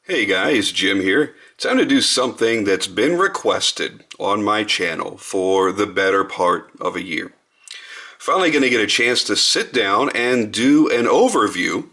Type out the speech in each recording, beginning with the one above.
Hey guys, Jim here. Time to do something that's been requested on my channel for the better part of a year. Finally going to get a chance to sit down and do an overview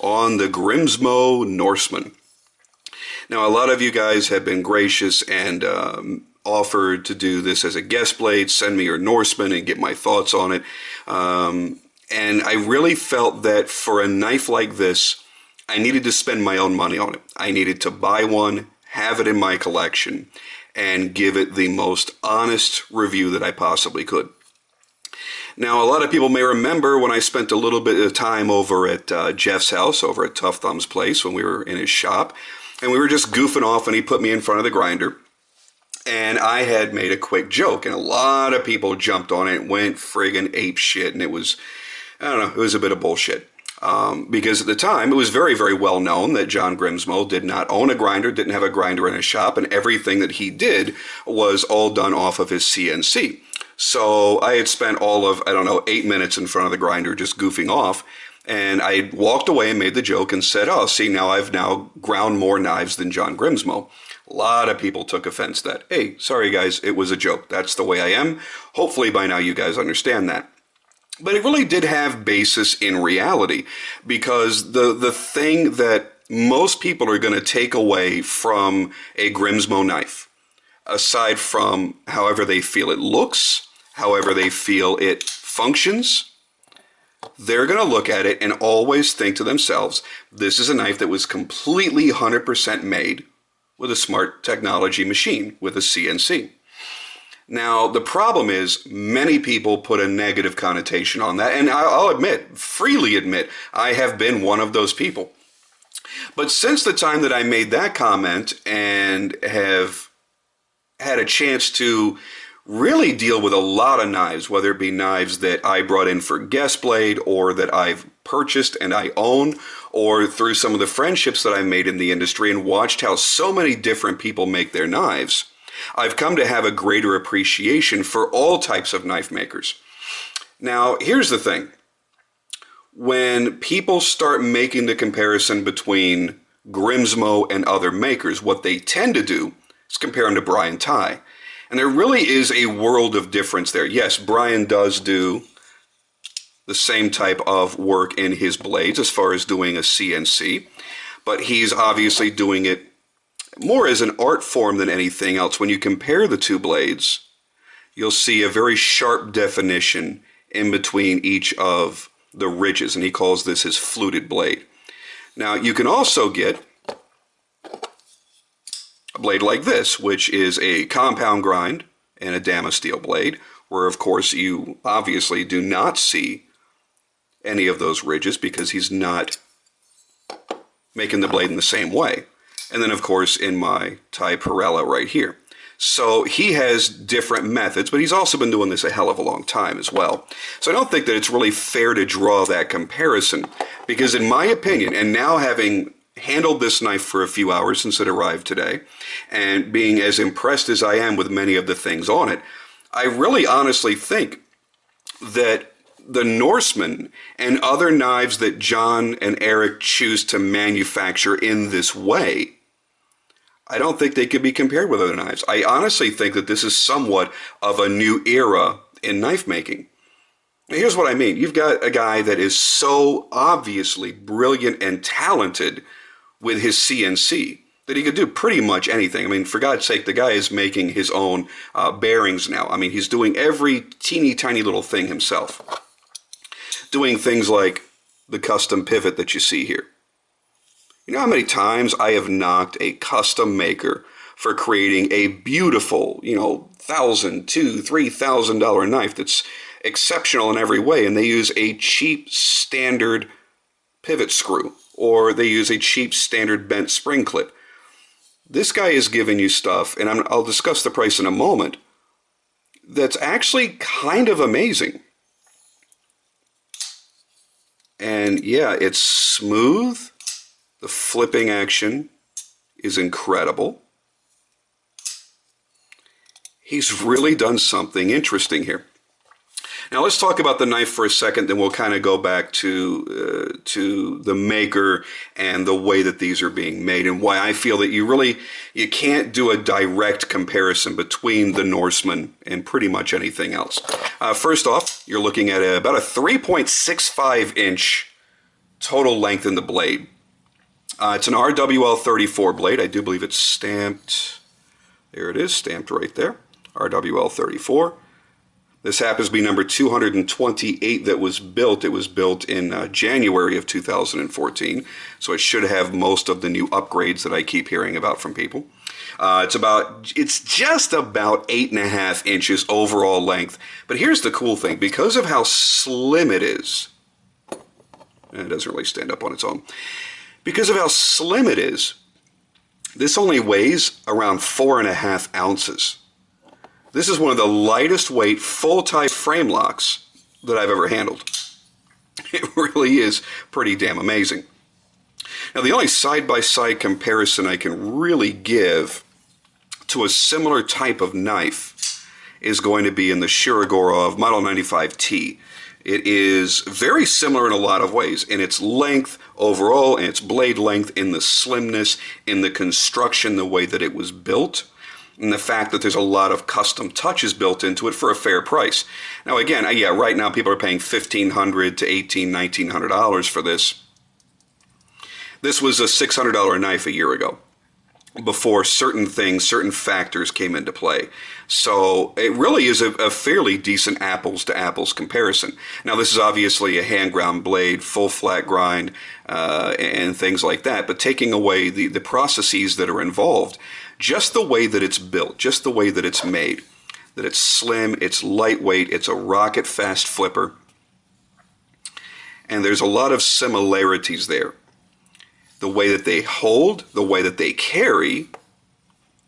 on the Grimsmo Norseman. Now, a lot of you guys have been gracious and offered to do this as a guest blade, send me your Norseman and get my thoughts on it. And I really felt that for a knife like this, I needed to spend my own money on it. I needed to buy one, have it in my collection, and give it the most honest review that I possibly could. Now, a lot of people may remember when I spent a little bit of time over at Jeff's house, over at Tough Thumb's place, when we were in his shop, and we were just goofing off, and he put me in front of the grinder, and I had made a quick joke, and a lot of people jumped on it and went friggin' ape shit, and it was, I don't know, it was a bit of bullshit. Because at the time, it was very, very well known that John Grimsmo did not own a grinder, didn't have a grinder in his shop, and everything that he did was all done off of his CNC. So I had spent all of, 8 minutes in front of the grinder just goofing off, and I walked away and made the joke and said, oh, see, now I've now ground more knives than John Grimsmo. A lot of people took offense that, hey, sorry guys, it was a joke. That's the way I am. Hopefully by now you guys understand that. But it really did have basis in reality, because the thing that most people are going to take away from a Grimsmo knife, aside from however they feel it looks, however they feel it functions, they're going to look at it and always think to themselves, this is a knife that was completely 100% made with a smart technology machine, with a CNC. Now, the problem is many people put a negative connotation on that, and I'll admit, freely admit, I have been one of those people. But since the time that I made that comment and have had a chance to really deal with a lot of knives, whether it be knives that I brought in for guest blade or that I've purchased and I own, or through some of the friendships that I've made in the industry and watched how so many different people make their knives, I've come to have a greater appreciation for all types of knife makers. Now, here's the thing. When people start making the comparison between Grimsmo and other makers, what they tend to do is compare them to Brian Ty. And there really is a world of difference there. Yes, Brian does do the same type of work in his blades as far as doing a CNC, but he's obviously doing it more as an art form than anything else. When you compare the two blades, you'll see a very sharp definition in between each of the ridges, and he calls this his fluted blade. Now, you can also get a blade like this, which is a compound grind and a Damasteel blade, where, of course, you obviously do not see any of those ridges because he's not making the blade in the same way. And then, of course, in my Ty Perella right here. So he has different methods, but he's also been doing this a hell of a long time as well. So I don't think that it's really fair to draw that comparison, because in my opinion, and now having handled this knife for a few hours since it arrived today, and being as impressed as I am with many of the things on it, I really honestly think that the Norseman and other knives that John and Eric choose to manufacture in this way, I don't think they could be compared with other knives. I honestly think that this is somewhat of a new era in knife making. Now, here's what I mean. You've got a guy that is so obviously brilliant and talented with his CNC that he could do pretty much anything. I mean, for God's sake, the guy is making his own bearings now. I mean, he's doing every teeny tiny little thing himself. Doing things like the custom pivot that you see here. You know how many times I have knocked a custom maker for creating a beautiful, $1,000, $2,000, $3,000 knife that's exceptional in every way, and they use a cheap standard pivot screw, or they use a cheap standard bent spring clip. This guy is giving you stuff, and I'll discuss the price in a moment, that's actually kind of amazing. And yeah, it's smooth. The flipping action is incredible. He's really done something interesting here. Now let's talk about the knife for a second, then we'll kind of go back to the maker and the way that these are being made, and why I feel that you can't do a direct comparison between the Norseman and pretty much anything else. First off, you're looking at about a 3.65 inch total length in the blade. It's an RWL 34 blade. I do believe it's stamped. There it is, stamped right there. RWL 34. This happens to be number 228 that was built. It was built in January of 2014, so it should have most of the new upgrades that I keep hearing about from people. It's just about 8.5 inches overall length. But here's the cool thing: because of how slim it is, and it doesn't really stand up on its own. Because of how slim it is, this only weighs around 4.5 ounces. This is one of the lightest weight full-type frame locks that I've ever handled. It really is pretty damn amazing. Now, the only side-by-side comparison I can really give to a similar type of knife is going to be in the Shirogorov Model 95T. It is very similar in a lot of ways, in its length overall, in its blade length, in the slimness, in the construction, the way that it was built, and the fact that there's a lot of custom touches built into it for a fair price. Now again, yeah, right now people are paying $1,500 to $1,800, $1,900 for this. This was a $600 knife a year ago, before certain things, certain factors came into play. So it really is a fairly decent apples to apples comparison. Now this is obviously a hand ground blade, full flat grind, and things like that, but taking away the processes that are involved, just the way that it's built, just the way that it's made, that it's slim, it's lightweight, it's a rocket fast flipper, and there's a lot of similarities there. The way that they hold, the way that they carry,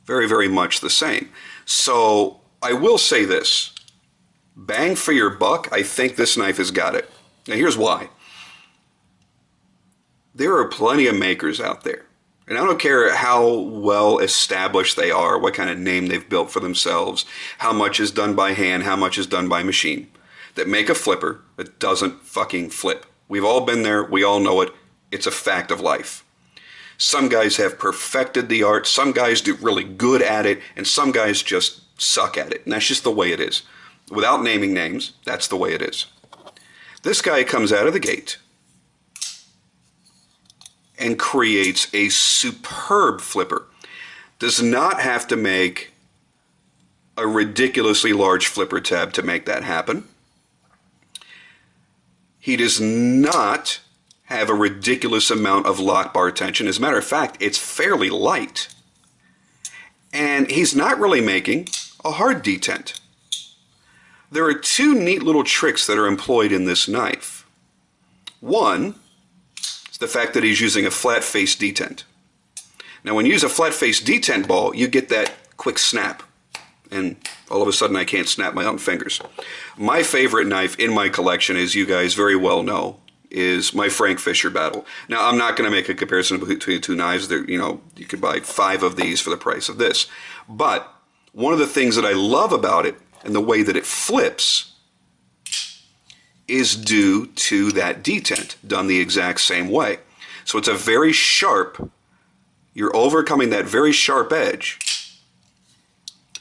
very, very much the same. So I will say this, bang for your buck, I think this knife has got it. Now here's why. There are plenty of makers out there, and I don't care how well established they are, what kind of name they've built for themselves, how much is done by hand, how much is done by machine, that make a flipper that doesn't fucking flip. We've all been there, we all know it. It's a fact of life. Some guys have perfected the art, some guys do really good at it, and some guys just suck at it. And that's just the way it is. Without naming names, that's the way it is. This guy comes out of the gate and creates a superb flipper. Does not have to make a ridiculously large flipper tab to make that happen. He does not have a ridiculous amount of lock bar tension. As a matter of fact, it's fairly light. And he's not really making a hard detent. There are two neat little tricks that are employed in this knife. One is the fact that he's using a flat face detent. Now when you use a flat face detent ball, you get that quick snap. And all of a sudden I can't snap my own fingers. My favorite knife in my collection, as you guys very well know, is my Frank Fisher Battle. Now, I'm not going to make a comparison between the two knives. They're, you could buy 5 of these for the price of this. But one of the things that I love about it and the way that it flips is due to that detent done the exact same way. So it's a very sharp, you're overcoming that very sharp edge.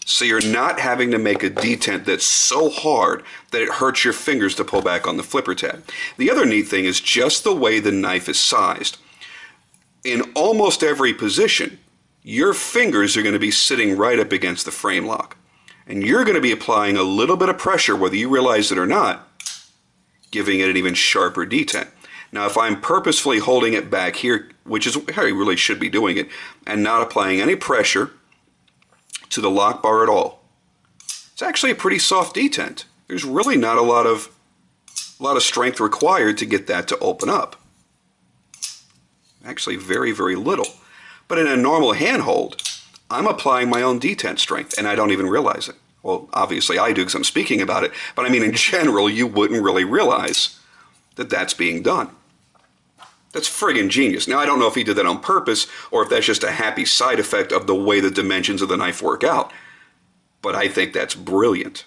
So you're not having to make a detent that's so hard that it hurts your fingers to pull back on the flipper tab. The other neat thing is just the way the knife is sized. In almost every position, your fingers are going to be sitting right up against the frame lock. And you're going to be applying a little bit of pressure, whether you realize it or not, giving it an even sharper detent. Now, if I'm purposefully holding it back here, which is how you really should be doing it, and not applying any pressure to the lock bar at all, it's actually a pretty soft detent. There's really not a lot of strength required to get that to open up. Actually very, very little. But in a normal handhold, I'm applying my own detent strength and I don't even realize it. Well, obviously I do because I'm speaking about it, but I mean in general you wouldn't really realize that that's being done. That's friggin' genius. Now, I don't know if he did that on purpose or if that's just a happy side effect of the way the dimensions of the knife work out, but I think that's brilliant.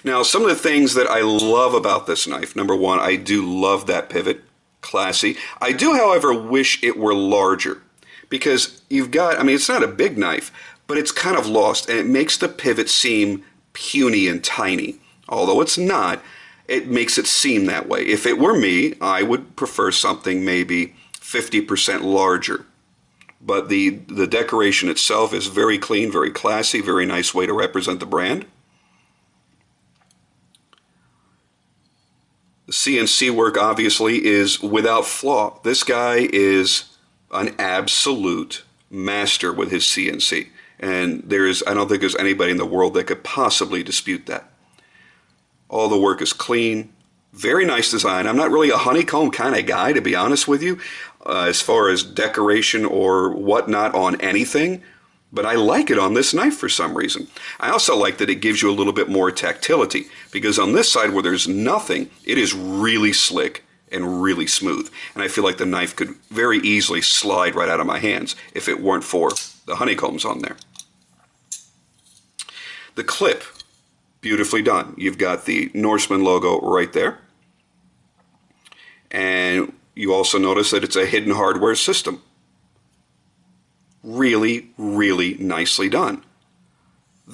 Now, some of the things that I love about this knife, number one, I do love that pivot. Classy. I do, however, wish it were larger because you've got, I mean, it's not a big knife, but it's kind of lost and it makes the pivot seem puny and tiny. Although it's not, it makes it seem that way. If it were me, I would prefer something maybe 50% larger. But the decoration itself is very clean, very classy, very nice way to represent the brand. The CNC work obviously is without flaw. This guy is an absolute master with his CNC. And I don't think there's anybody in the world that could possibly dispute that. All the work is clean. Very nice design. I'm not really a honeycomb kind of guy, to be honest with you, as far as decoration or whatnot on anything. But I like it on this knife for some reason. I also like that it gives you a little bit more tactility because on this side where there's nothing, it is really slick and really smooth. And I feel like the knife could very easily slide right out of my hands if it weren't for the honeycombs on there. The clip, beautifully done. You've got the Norseman logo right there. And you also notice that it's a hidden hardware system. Really, really nicely done.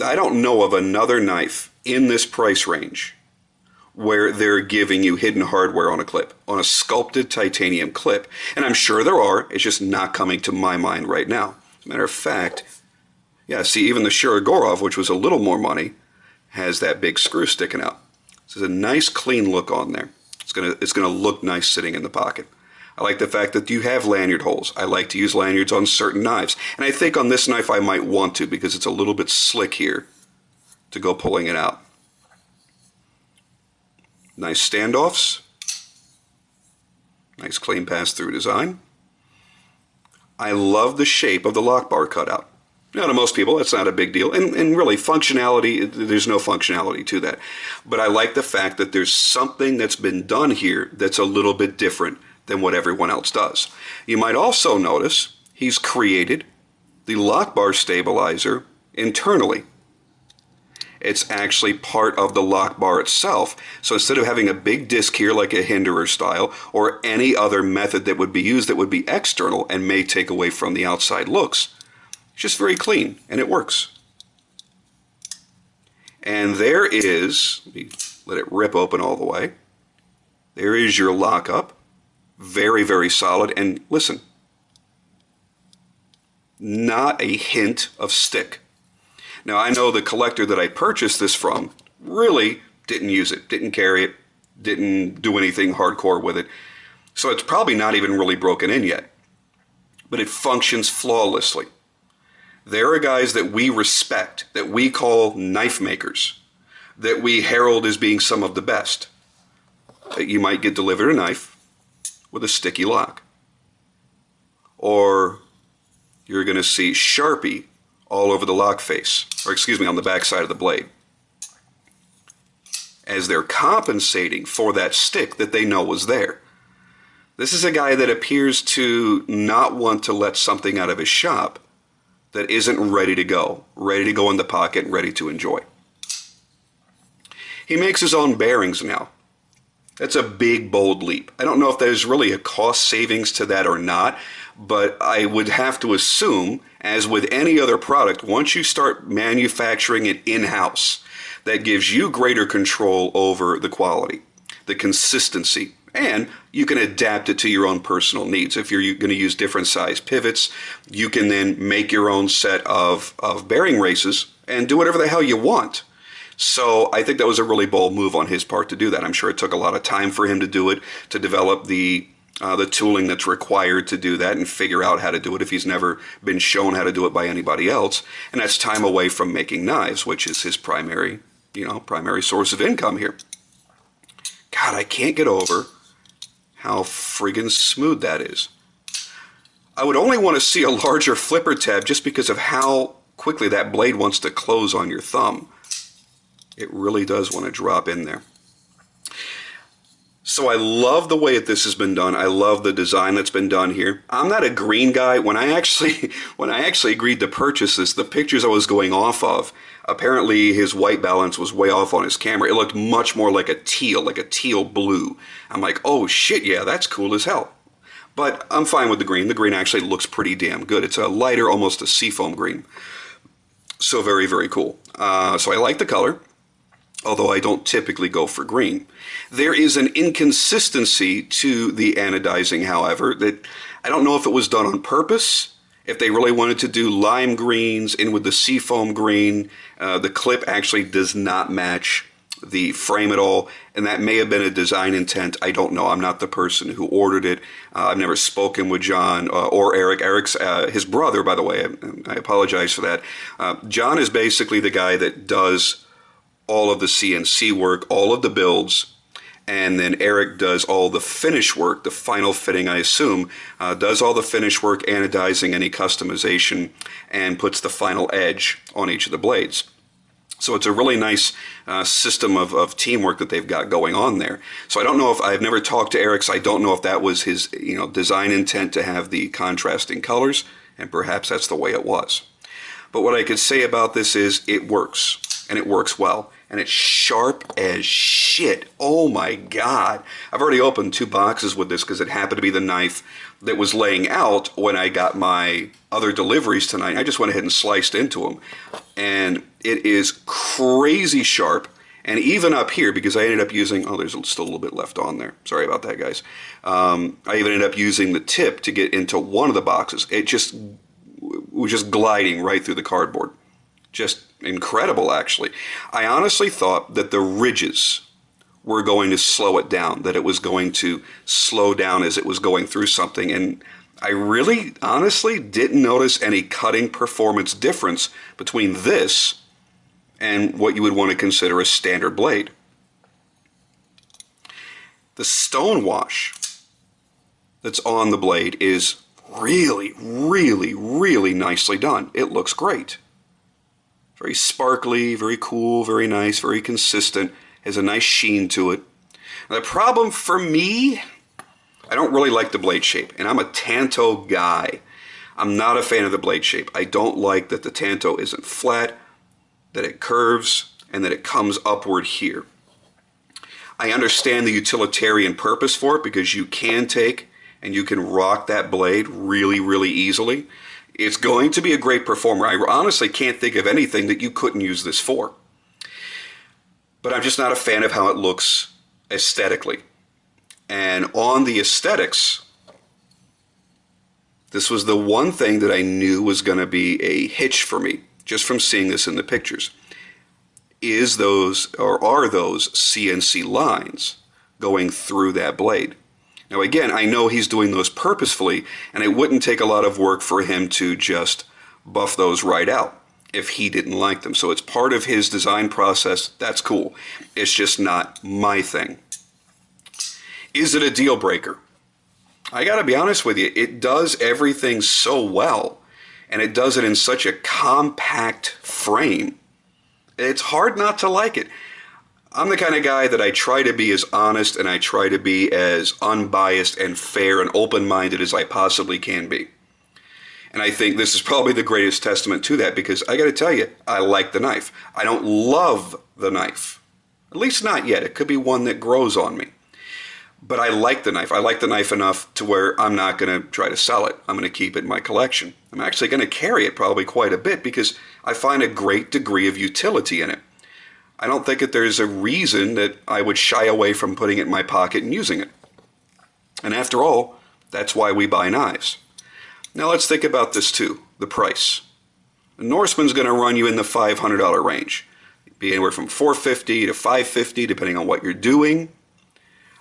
I don't know of another knife in this price range where they're giving you hidden hardware on a clip, on a sculpted titanium clip. And I'm sure there are, it's just not coming to my mind right now. As a matter of fact, yeah, see, even the Shirogorov, which was a little more money, has that big screw sticking out. This is a nice clean look on there. It's gonna look nice sitting in the pocket. I like the fact that you have lanyard holes. I like to use lanyards on certain knives. And I think on this knife I might want to because it's a little bit slick here to go pulling it out. Nice standoffs. Nice clean pass-through design. I love the shape of the lock bar cutout. Now, to most people, that's not a big deal. And really, functionality, there's no functionality to that. But I like the fact that there's something that's been done here that's a little bit different than what everyone else does. You might also notice he's created the lock bar stabilizer internally. It's actually part of the lock bar itself. So instead of having a big disc here like a Hinderer style or any other method that would be used that would be external and may take away from the outside looks, it's just very clean and it works. And there is, let me let it rip open all the way. There is your lockup. Very, very solid. And listen, not a hint of stick. Now, I know the collector that I purchased this from really didn't use it, didn't carry it, didn't do anything hardcore with it. So it's probably not even really broken in yet. But it functions flawlessly. There are guys that we respect, that we call knife makers, that we herald as being some of the best. That you might get delivered a knife with a sticky lock. Or you're going to see Sharpie all over the lock face, or excuse me, on the back side of the blade, as they're compensating for that stick that they know was there. This is a guy that appears to not want to let something out of his shop that isn't ready to go in the pocket and ready to enjoy. He makes his own bearings now. That's a big, bold leap. I don't know if there's really a cost savings to that or not, but I would have to assume, as with any other product, once you start manufacturing it in-house, that gives you greater control over the quality, the consistency, and you can adapt it to your own personal needs. If you're going to use different size pivots, you can then make your own set of bearing races and do whatever the hell you want. So I think that was a really bold move on his part to do that. I'm sure it took a lot of time for him to do it, to develop the tooling that's required to do that and figure out how to do it if he's never been shown how to do it by anybody else. And that's time away from making knives, which is his primary source of income here. God, I can't get over how friggin' smooth that is. I would only want to see a larger flipper tab just because of how quickly that blade wants to close on your thumb. It really does want to drop in there. So I love the way that this has been done. I love the design that's been done here. I'm not a green guy. When I actually agreed to purchase this, the pictures I was going off of, apparently his white balance was way off on his camera. It looked much more like a teal blue. I'm like, oh shit, yeah, that's cool as hell. But I'm fine with the green. The green actually looks pretty damn good. It's a lighter, almost a seafoam green. So very, very cool. So I like the color, although I don't typically go for green. There is an inconsistency to the anodizing, however, that I don't know if it was done on purpose, if they really wanted to do lime greens in with the seafoam green. The clip actually does not match the frame at all, and that may have been a design intent. I don't know. I'm not the person who ordered it. I've never spoken with John or Eric. Eric's his brother, by the way. I apologize for that. John is basically the guy that does all of the CNC work, all of the builds, and then Eric does all the finish work, the final fitting, I assume, does all the finish work, anodizing, any customization, and puts the final edge on each of the blades. So it's a really nice system of teamwork that they've got going on there. So I don't know if I've never talked to Eric, so I don't know if that was his design intent to have the contrasting colors, and perhaps that's the way it was. But what I could say about this is it works, and it works well, and it's sharp as shit. Oh my God. I've already opened 2 boxes with this because it happened to be the knife that was laying out when I got my other deliveries tonight. I just went ahead and sliced into them, and it is crazy sharp. And even up here, because I ended up using, oh, there's still a little bit left on there. Sorry about that, guys. I even ended up using the tip to get into one of the boxes. It just was just gliding right through the cardboard. Just incredible, actually. I honestly thought that the ridges were going to slow it down, that it was going to slow down as it was going through something. And I really, honestly, didn't notice any cutting performance difference between this and what you would want to consider a standard blade. The stone wash that's on the blade is really, really, really nicely done. It looks great. Very sparkly, very cool, very nice, very consistent. Has a nice sheen to it. Now, the problem for me, I don't really like the blade shape, and I'm a Tanto guy. I'm not a fan of the blade shape. I don't like that the Tanto isn't flat, that it curves, and that it comes upward here. I understand the utilitarian purpose for it because you can take and you can rock that blade really, really easily. It's going to be a great performer. I honestly can't think of anything that you couldn't use this for. But I'm just not a fan of how it looks aesthetically. And on the aesthetics, this was the one thing that I knew was going to be a hitch for me, just from seeing this in the pictures. Are those CNC lines going through that blade? Now again, I know he's doing those purposefully, and it wouldn't take a lot of work for him to just buff those right out if he didn't like them. So it's part of his design process. That's cool. It's just not my thing. Is it a deal breaker? I gotta be honest with you, it does everything so well, and it does it in such a compact frame. It's hard not to like it. I'm the kind of guy that I try to be as honest and I try to be as unbiased and fair and open-minded as I possibly can be. And I think this is probably the greatest testament to that, because I got to tell you, I like the knife. I don't love the knife. At least not yet. It could be one that grows on me. But I like the knife. I like the knife enough to where I'm not going to try to sell it. I'm going to keep it in my collection. I'm actually going to carry it probably quite a bit because I find a great degree of utility in it. I don't think that there's a reason that I would shy away from putting it in my pocket and using it. And after all, that's why we buy knives. Now let's think about this too, the price. The Norseman's going to run you in the $500 range. It'd be anywhere from $450 to $550 depending on what you're doing.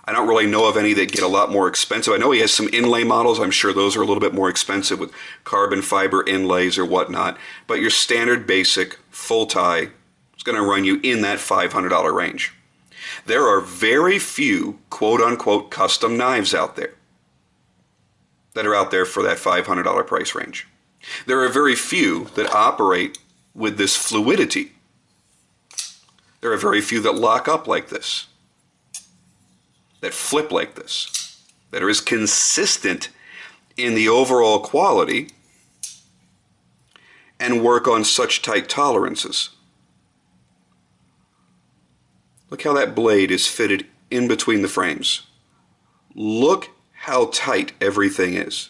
I don't really know of any that get a lot more expensive. I know he has some inlay models. I'm sure those are a little bit more expensive with carbon fiber inlays or whatnot. But your standard basic full tie is going to run you in that $500 range. There are very few quote-unquote custom knives out there that are out there for that $500 price range. There are very few that operate with this fluidity. There are very few that lock up like this. that flip like this, that are as consistent in the overall quality and work on such tight tolerances. Look how that blade is fitted in between the frames. Look how tight everything is.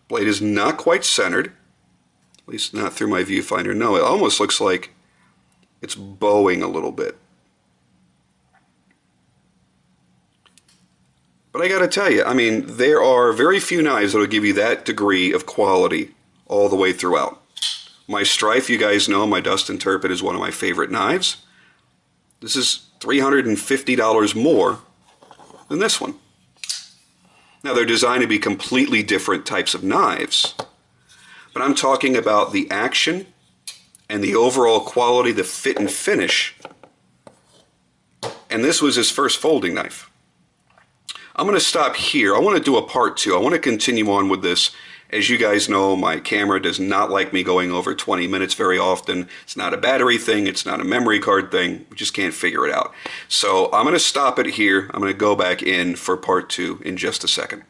Blade is not quite centered, at least not through my viewfinder. No, it almost looks like it's bowing a little bit. But I gotta tell you, I mean, there are very few knives that will give you that degree of quality all the way throughout. My Strife, you guys know, my Dust Interpret is one of my favorite knives. This is $350 more than this one. Now, they're designed to be completely different types of knives, but I'm talking about the action and the overall quality, the fit and finish. And this was his first folding knife. I'm going to stop here. I want to do a part 2. I want to continue on with this. As you guys know, my camera does not like me going over 20 minutes very often. It's not a battery thing. It's not a memory card thing. We just can't figure it out. So I'm going to stop it here. I'm going to go back in for part 2 in just a second.